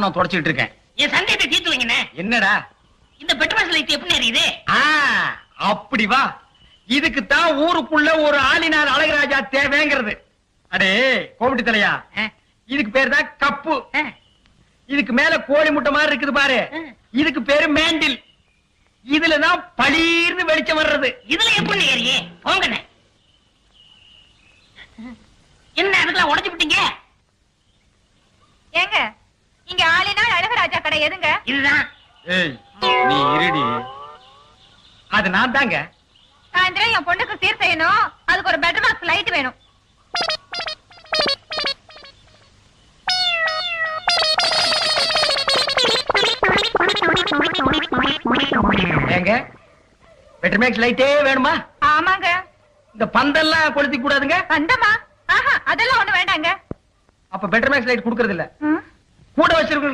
நான் தொடச்சிட்டு இருக்கேன். என் சந்தேகத்தை தீர்த்து வைங்கண்ணே. என்னடா இந்த பெட்ரோல் லைட் எப்படி எரியுது? அப்படி வா. இதுக்கு தான் ஊருக்குள்ள ஒரு ஆளினார் அழகராஜா தேவைங்கிறது. அடே கோமட்டி தலையா, இதுக்கு பேரு தான் கப்பு. இதுக்கு மேல கோழி முட்டை மாதிரி இருக்குது பாரு, இதுக்கு பேரு மேண்டில். இதுலதான் பளீர்னு வெளிச்சம் வர்றது. இதுல எப்படி ஏறியே போங்கண்ணே. என்ன அதுக்கெல்லாம் உடைச்சு விட்டீங்க? ஏங்க இங்க ஆளினால் அழகராஜா கடை எதுங்க? இதுதான். ஏய் நீ இருடி, அது நான் தாங்க. சாயந்தரம் என் பொண்ணுக்கு சீர் செய்யணும், அதுக்கு ஒரு பெட்ரூம் பாக்ஸ் லைட் வேணும். ஏங்க பெட்ரமேக்ஸ் லைட்டே வேணுமா? ஆமாங்க. இந்த பந்தெல்லாம் கொளுத்தி கூடாதுங்க. வந்தமா? ஆஹா, அதெல்லாம் ஒண்ணு வேண்டாங்க. அப்ப பெட்ரமேக்ஸ் லைட் குடுக்கறது இல்ல. ம். கூட வச்சிருக்க